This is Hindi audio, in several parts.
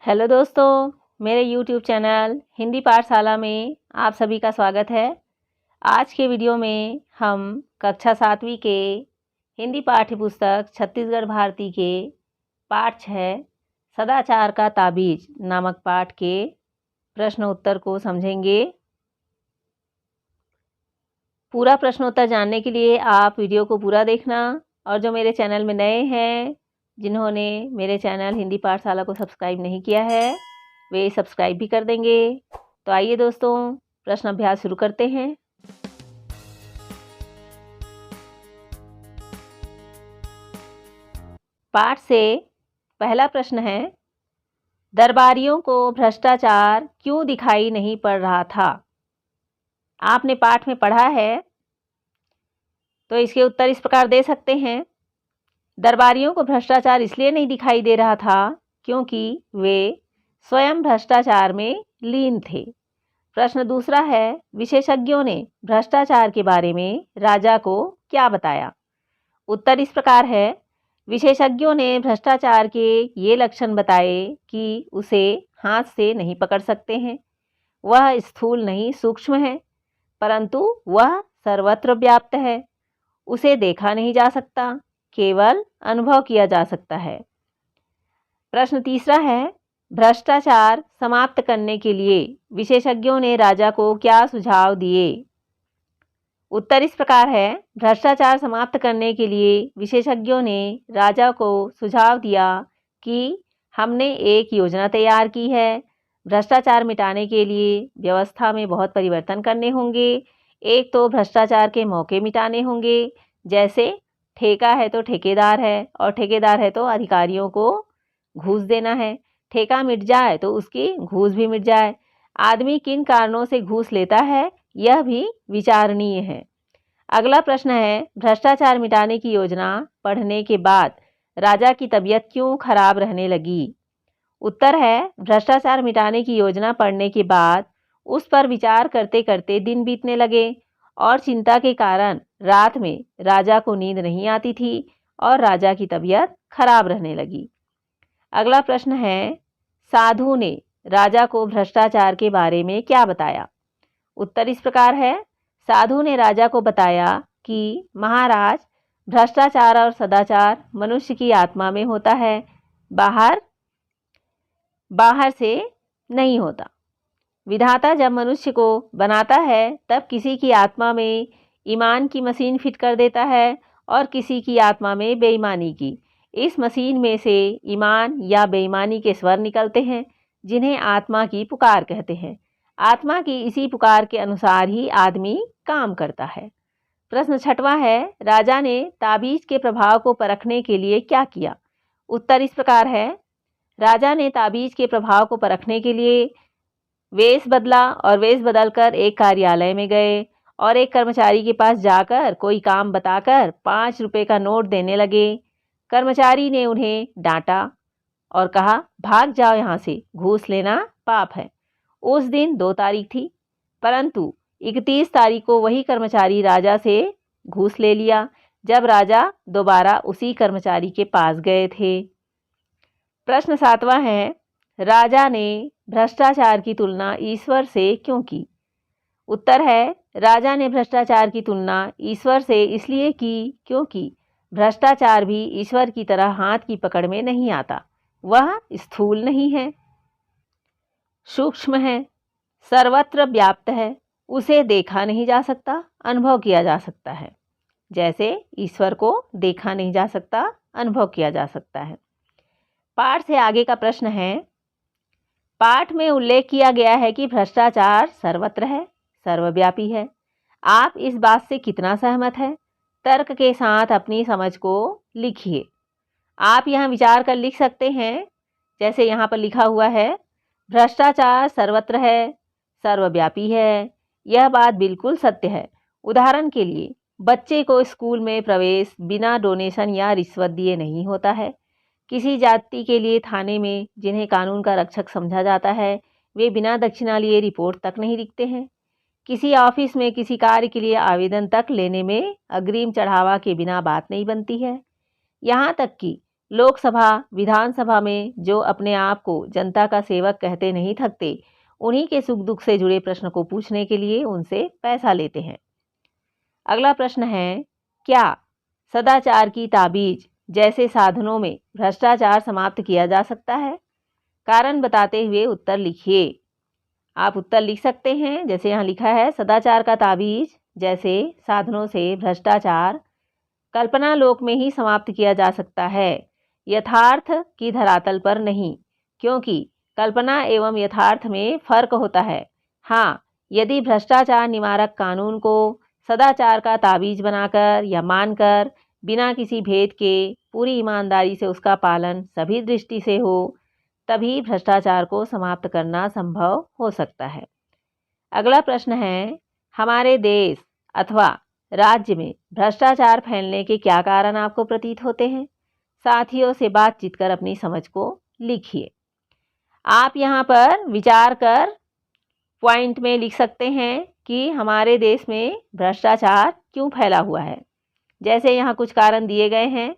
हेलो दोस्तों, मेरे YouTube चैनल हिंदी पाठशाला में आप सभी का स्वागत है। आज के वीडियो में हम कक्षा 7वीं के हिंदी पाठ्य पुस्तक छत्तीसगढ़ भारती के पाठ 6 सदाचार का ताबीज नामक पाठ के प्रश्न उत्तर को समझेंगे। पूरा प्रश्नोत्तर जानने के लिए आप वीडियो को पूरा देखना, और जो मेरे चैनल में नए हैं, जिन्होंने मेरे चैनल हिंदी पाठशाला को सब्सक्राइब नहीं किया है, वे सब्सक्राइब भी कर देंगे। तो आइए दोस्तों, प्रश्न अभ्यास शुरू करते हैं। पाठ से पहला प्रश्न है, दरबारियों को भ्रष्टाचार क्यों दिखाई नहीं पड़ रहा था? आपने पाठ में पढ़ा है, तो इसके उत्तर इस प्रकार दे सकते हैं। दरबारियों को भ्रष्टाचार इसलिए नहीं दिखाई दे रहा था क्योंकि वे स्वयं भ्रष्टाचार में लीन थे। प्रश्न दूसरा है, विशेषज्ञों ने भ्रष्टाचार के बारे में राजा को क्या बताया? उत्तर इस प्रकार है, विशेषज्ञों ने भ्रष्टाचार के ये लक्षण बताए कि उसे हाथ से नहीं पकड़ सकते हैं, वह स्थूल नहीं सूक्ष्म है, परंतु वह सर्वत्र व्याप्त है। उसे देखा नहीं जा सकता, केवल अनुभव किया जा सकता है। प्रश्न तीसरा है, भ्रष्टाचार समाप्त करने के लिए विशेषज्ञों ने राजा को क्या सुझाव दिए? उत्तर इस प्रकार है, भ्रष्टाचार समाप्त करने के लिए विशेषज्ञों ने राजा को सुझाव दिया कि हमने एक योजना तैयार की है। भ्रष्टाचार मिटाने के लिए व्यवस्था में बहुत परिवर्तन करने होंगे। एक तो भ्रष्टाचार के मौके मिटाने होंगे, जैसे ठेका है तो ठेकेदार है, और ठेकेदार है तो अधिकारियों को घूस देना है। ठेका मिट जाए तो उसकी घूस भी मिट जाए। आदमी किन कारणों से घूस लेता है, यह भी विचारणीय है। अगला प्रश्न है, भ्रष्टाचार मिटाने की योजना पढ़ने के बाद राजा की तबीयत क्यों खराब रहने लगी? उत्तर है, भ्रष्टाचार मिटाने की योजना पढ़ने के बाद उस पर विचार करते करते दिन बीतने लगे, और चिंता के कारण रात में राजा को नींद नहीं आती थी और राजा की तबीयत खराब रहने लगी। अगला प्रश्न है, साधु ने राजा को भ्रष्टाचार के बारे में क्या बताया? उत्तर इस प्रकार है, साधु ने राजा को बताया कि महाराज, भ्रष्टाचार और सदाचार मनुष्य की आत्मा में होता है, बाहर से नहीं होता। विधाता जब मनुष्य को बनाता है तब किसी की आत्मा में ईमान की मशीन फिट कर देता है और किसी की आत्मा में बेईमानी की। इस मशीन में से ईमान या बेईमानी के स्वर निकलते हैं, जिन्हें आत्मा की पुकार कहते हैं। आत्मा की इसी पुकार के अनुसार ही आदमी काम करता है। प्रश्न छठवां है, राजा ने ताबीज के प्रभाव को परखने के लिए क्या किया? उत्तर इस प्रकार है, राजा ने ताबीज के प्रभाव को परखने के लिए वेश बदला, और वेश बदलकर एक कार्यालय में गए और एक कर्मचारी के पास जाकर कोई काम बताकर 5 रुपये का नोट देने लगे। कर्मचारी ने उन्हें डांटा और कहा, भाग जाओ यहाँ से, घूस लेना पाप है। उस दिन 2 तारीख थी, परंतु 31 तारीख को वही कर्मचारी राजा से घूस ले लिया, जब राजा दोबारा उसी कर्मचारी के पास गए थे। प्रश्न 7वां है, राजा ने भ्रष्टाचार की तुलना ईश्वर से क्यों की? उत्तर है, राजा ने भ्रष्टाचार की तुलना ईश्वर से इसलिए की क्योंकि भ्रष्टाचार भी ईश्वर की तरह हाथ की पकड़ में नहीं आता। वह स्थूल नहीं है, सूक्ष्म है, सर्वत्र व्याप्त है। उसे देखा नहीं जा सकता, अनुभव किया जा सकता है। जैसे ईश्वर को देखा नहीं जा सकता, अनुभव किया जा सकता है। पाठ से आगे का प्रश्न है, पाठ में उल्लेख किया गया है कि भ्रष्टाचार सर्वत्र है, सर्वव्यापी है। आप इस बात से कितना सहमत हैं? तर्क के साथ अपनी समझ को लिखिए। आप यहाँ विचार कर लिख सकते हैं, जैसे यहाँ पर लिखा हुआ है, भ्रष्टाचार सर्वत्र है, सर्वव्यापी है। यह बात बिल्कुल सत्य है। उदाहरण के लिए, बच्चे को स्कूल में प्रवेश बिना डोनेशन या रिश्वत दिए नहीं होता है। किसी जाति के लिए थाने में, जिन्हें कानून का रक्षक समझा जाता है, वे बिना दक्षिणा लिए रिपोर्ट तक नहीं लिखते हैं। किसी ऑफिस में किसी कार्य के लिए आवेदन तक लेने में अग्रिम चढ़ावा के बिना बात नहीं बनती है। यहाँ तक कि लोकसभा, विधानसभा में जो अपने आप को जनता का सेवक कहते नहीं थकते, उन्हीं के सुख दुख से जुड़े प्रश्न को पूछने के लिए उनसे पैसा लेते हैं। अगला प्रश्न है, क्या सदाचार की ताबीज जैसे साधनों में भ्रष्टाचार समाप्त किया जा सकता है? कारण बताते हुए उत्तर लिखिए। आप उत्तर लिख सकते हैं, जैसे यहाँ लिखा है, सदाचार का ताबीज जैसे साधनों से भ्रष्टाचार कल्पना लोक में ही समाप्त किया जा सकता है, यथार्थ की धरातल पर नहीं, क्योंकि कल्पना एवं यथार्थ में फर्क होता है। हाँ, यदि भ्रष्टाचार निवारक कानून को सदाचार का ताबीज बनाकर या मानकर बिना किसी भेद के पूरी ईमानदारी से उसका पालन सभी दृष्टि से हो, तभी भ्रष्टाचार को समाप्त करना संभव हो सकता है। अगला प्रश्न है, हमारे देश अथवा राज्य में भ्रष्टाचार फैलने के क्या कारण आपको प्रतीत होते हैं? साथियों से बातचीत कर अपनी समझ को लिखिए। आप यहाँ पर विचार कर पॉइंट में लिख सकते हैं कि हमारे देश में भ्रष्टाचार क्यों फैला हुआ है। जैसे यहाँ कुछ कारण दिए गए हैं।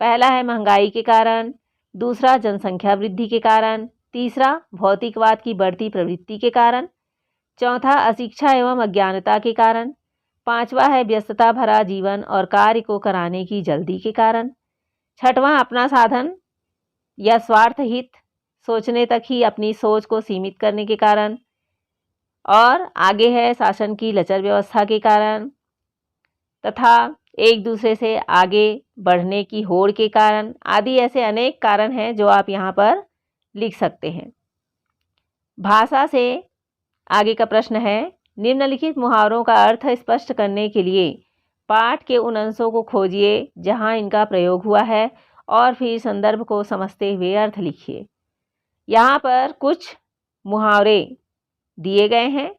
पहला है महंगाई के कारण, दूसरा जनसंख्या वृद्धि के कारण, तीसरा भौतिकवाद की बढ़ती प्रवृत्ति के कारण, चौथा अशिक्षा एवं अज्ञानता के कारण, पांचवा है व्यस्तता भरा जीवन और कार्य को कराने की जल्दी के कारण, छठवां अपना साधन या स्वार्थ हित सोचने तक ही अपनी सोच को सीमित करने के कारण, और आगे है शासन की लचर व्यवस्था के कारण तथा एक दूसरे से आगे बढ़ने की होड़ के कारण आदि। ऐसे अनेक कारण हैं जो आप यहाँ पर लिख सकते हैं। भाषा से आगे का प्रश्न है, निम्नलिखित मुहावरों का अर्थ स्पष्ट करने के लिए पाठ के उन अंशों को खोजिए जहाँ इनका प्रयोग हुआ है और फिर संदर्भ को समझते हुए अर्थ लिखिए। यहाँ पर कुछ मुहावरे दिए गए हैं,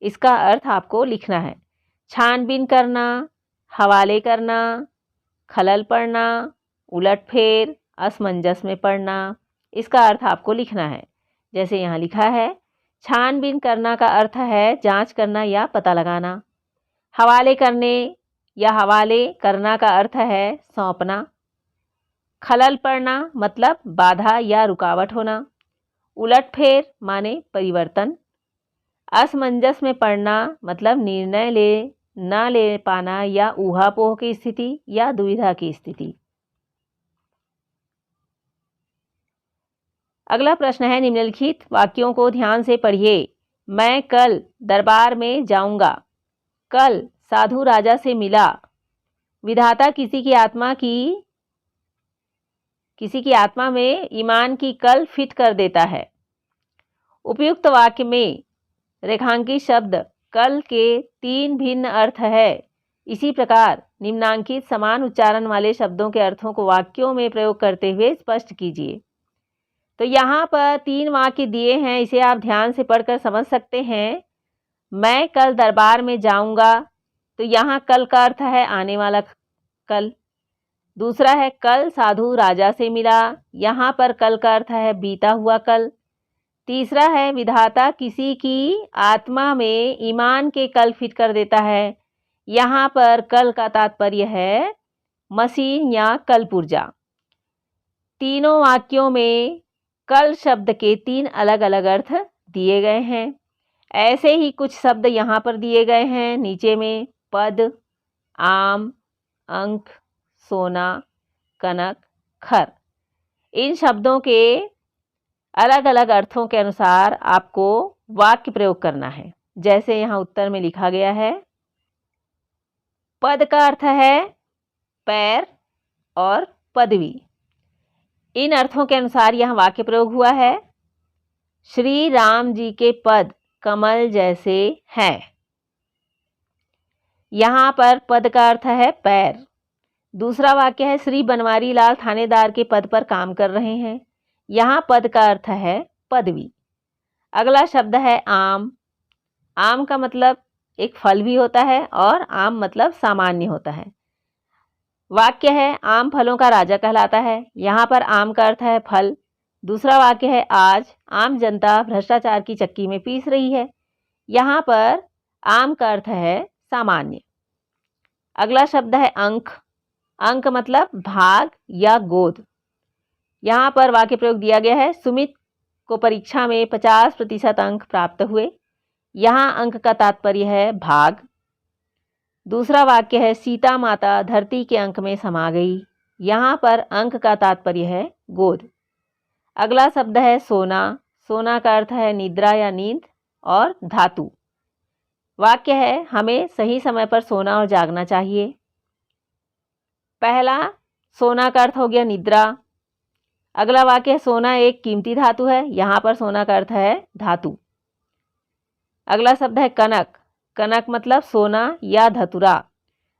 इसका अर्थ आपको लिखना है। छानबीन करना, हवाले करना, खलल पड़ना, उलटफेर, असमंजस में पड़ना, इसका अर्थ आपको लिखना है। जैसे यहाँ लिखा है, छानबीन करना का अर्थ है जांच करना या पता लगाना। हवाले करने या हवाले करना का अर्थ है सौंपना। खलल पड़ना मतलब बाधा या रुकावट होना। उलटफेर माने परिवर्तन। असमंजस में पड़ना मतलब निर्णय न ले पाना या ऊहापोह की स्थिति या दुविधा की स्थिति। अगला प्रश्न है, निम्नलिखित वाक्यों को ध्यान से पढ़िए। मैं कल दरबार में जाऊंगा। कल साधु राजा से मिला। विधाता किसी की आत्मा में ईमान की कल फिट कर देता है। उपयुक्त वाक्य में रेखांकित शब्द कल के 3 भिन्न अर्थ है। इसी प्रकार निम्नांकित समान उच्चारण वाले शब्दों के अर्थों को वाक्यों में प्रयोग करते हुए स्पष्ट कीजिए। तो यहाँ पर 3 वाक्य दिए हैं, इसे आप ध्यान से पढ़कर समझ सकते हैं। मैं कल दरबार में जाऊंगा, तो यहाँ कल का अर्थ है आने वाला कल। दूसरा है कल साधु राजा से मिला, यहाँ पर कल का अर्थ है बीता हुआ कल। तीसरा है विधाता किसी की आत्मा में ईमान के कल फिट कर देता है, यहाँ पर कल का तात्पर्य है मशीन या कल पुर्जा। तीनों वाक्यों में कल शब्द के 3 अलग अलग अर्थ दिए गए हैं। ऐसे ही कुछ शब्द यहाँ पर दिए गए हैं नीचे में, पद, आम, अंक, सोना, कनक, खर। इन शब्दों के अलग अलग अर्थों के अनुसार आपको वाक्य प्रयोग करना है। जैसे यहाँ उत्तर में लिखा गया है, पद का अर्थ है पैर और पदवी। इन अर्थों के अनुसार यहाँ वाक्य प्रयोग हुआ है, श्री राम जी के पद कमल जैसे हैं। यहाँ पर पद का अर्थ है पैर। दूसरा वाक्य है, श्री बनवारी लाल थानेदार के पद पर काम कर रहे हैं। यहाँ पद का अर्थ है पदवी। अगला शब्द है आम। आम का मतलब एक फल भी होता है और आम मतलब सामान्य होता है। वाक्य है, आम फलों का राजा कहलाता है। यहाँ पर आम का अर्थ है फल। दूसरा वाक्य है, आज आम जनता भ्रष्टाचार की चक्की में पीस रही है। यहाँ पर आम का अर्थ है सामान्य। अगला शब्द है अंक। अंक मतलब भाग या गोद। यहाँ पर वाक्य प्रयोग दिया गया है, सुमित को परीक्षा में 50% अंक प्राप्त हुए। यहाँ अंक का तात्पर्य है भाग। दूसरा वाक्य है, सीता माता धरती के अंक में समा गई। यहाँ पर अंक का तात्पर्य है गोद। अगला शब्द है सोना। सोना का अर्थ है निद्रा या नींद और धातु। वाक्य है, हमें सही समय पर सोना और जागना चाहिए। पहला सोना का अर्थ हो गया निद्रा। अगला वाक्य है, सोना एक कीमती धातु है। यहाँ पर सोना का अर्थ है धातु। अगला शब्द है कनक। कनक मतलब सोना या धतुरा।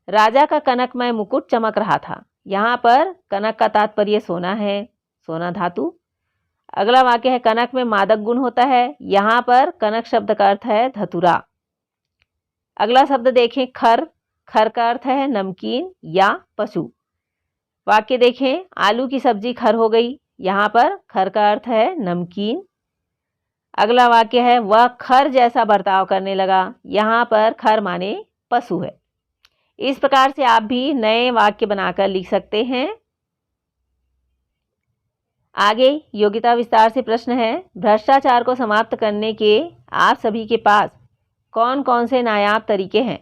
राजा का कनकमय मुकुट चमक रहा था। यहाँ पर कनक का तात्पर्य सोना है, सोना धातु। अगला वाक्य है, कनक में मादक गुण होता है। यहाँ पर कनक शब्द का अर्थ है धतुरा। अगला शब्द देखें, खर। खर का अर्थ है नमकीन या पशु। वाक्य देखें, आलू की सब्जी खर हो गई। यहाँ पर खर का अर्थ है नमकीन। अगला वाक्य है, वह खर जैसा बर्ताव करने लगा। यहाँ पर खर माने पशु है। इस प्रकार से आप भी नए वाक्य बनाकर लिख सकते हैं। आगे योग्यता विस्तार से प्रश्न है, भ्रष्टाचार को समाप्त करने के आप सभी के पास कौन कौन से नायाब तरीके हैं?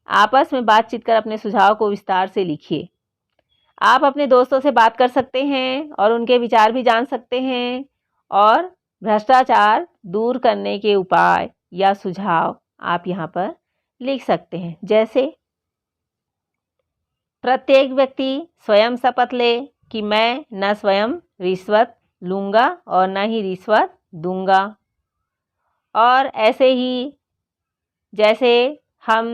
आपस में बातचीत कर अपने सुझाव को विस्तार से लिखिए। आप अपने दोस्तों से बात कर सकते हैं और उनके विचार भी जान सकते हैं और भ्रष्टाचार दूर करने के उपाय या सुझाव आप यहाँ पर लिख सकते हैं। जैसे, प्रत्येक व्यक्ति स्वयं शपथ ले कि मैं न स्वयं रिश्वत लूँगा और न ही रिश्वत दूंगा। और ऐसे ही जैसे हम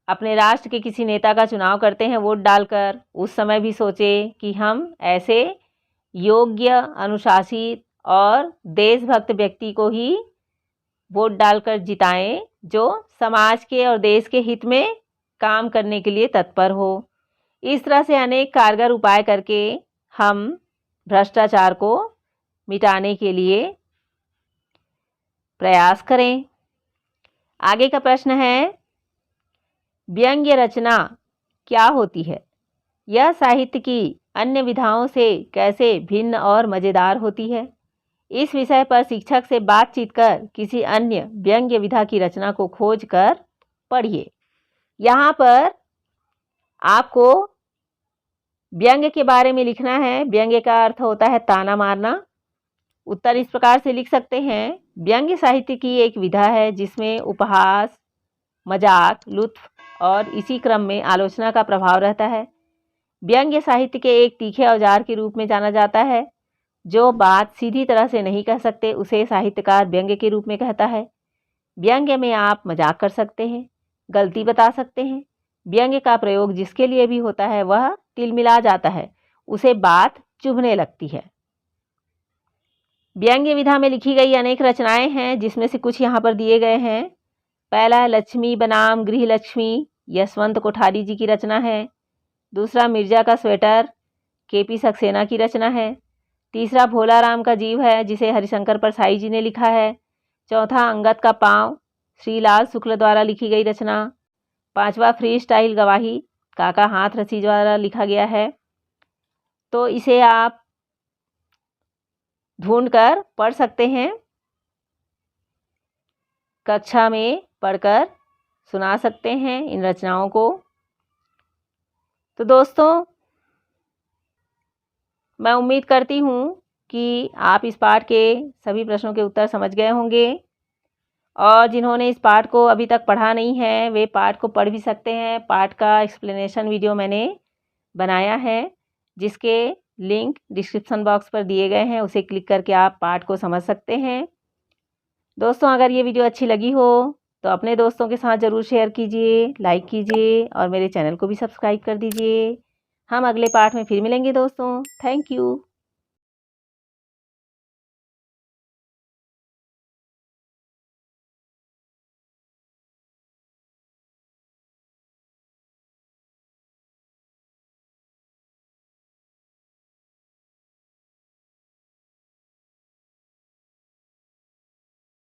अपने राष्ट्र के किसी नेता का चुनाव करते हैं वोट डालकर, उस समय भी सोचें कि हम ऐसे योग्य, अनुशासित और देशभक्त व्यक्ति को ही वोट डालकर जिताएं जो समाज के और देश के हित में काम करने के लिए तत्पर हो। इस तरह से अनेक कारगर उपाय करके हम भ्रष्टाचार को मिटाने के लिए प्रयास करें। आगे का प्रश्न है, व्यंग्य रचना क्या होती है? यह साहित्य की अन्य विधाओं से कैसे भिन्न और मज़ेदार होती है? इस विषय पर शिक्षक से बातचीत कर किसी अन्य व्यंग्य विधा की रचना को खोज कर पढ़िए। यहाँ पर आपको व्यंग्य के बारे में लिखना है। व्यंग्य का अर्थ होता है ताना मारना। उत्तर इस प्रकार से लिख सकते हैं, व्यंग्य साहित्य की एक विधा है जिसमें उपहास, मजाक, लुत्फ और इसी क्रम में आलोचना का प्रभाव रहता है। व्यंग्य साहित्य के एक तीखे औजार के रूप में जाना जाता है। जो बात सीधी तरह से नहीं कह सकते उसे साहित्यकार व्यंग्य के रूप में कहता है। व्यंग्य में आप मजाक कर सकते हैं, गलती बता सकते हैं। व्यंग्य का प्रयोग जिसके लिए भी होता है वह तिलमिला जाता है, उसे बात चुभने लगती है। व्यंग्य विधा में लिखी गई अनेक रचनाएं हैं जिसमें से कुछ यहाँ पर दिए गए हैं। पहला है लक्ष्मी बनाम गृहलक्ष्मी, यशवंत कोठारी जी की रचना है। दूसरा मिर्जा का स्वेटर, केपी सक्सेना की रचना है। तीसरा भोला राम का जीव है जिसे हरिशंकर परसाई जी ने लिखा है। चौथा अंगद का पाँव, श्रीलाल शुक्ल द्वारा लिखी गई रचना। पांचवा फ्री स्टाइल गवाही, काका हाथ रसी द्वारा लिखा गया है। तो इसे आप ढूंढकर पढ़ सकते हैं, कक्षा में पढ़कर सुना सकते हैं इन रचनाओं को। तो दोस्तों, मैं उम्मीद करती हूँ कि आप इस पाठ के सभी प्रश्नों के उत्तर समझ गए होंगे और जिन्होंने इस पाठ को अभी तक पढ़ा नहीं है वे पाठ को पढ़ भी सकते हैं। पाठ का एक्सप्लेनेशन वीडियो मैंने बनाया है जिसके लिंक डिस्क्रिप्शन बॉक्स पर दिए गए हैं, उसे क्लिक करके आप पाठ को समझ सकते हैं। दोस्तों, अगर ये वीडियो अच्छी लगी हो तो अपने दोस्तों के साथ ज़रूर शेयर कीजिए, लाइक कीजिए और मेरे चैनल को भी सब्सक्राइब कर दीजिए। हम अगले पाठ में फिर मिलेंगे दोस्तों। Thank you.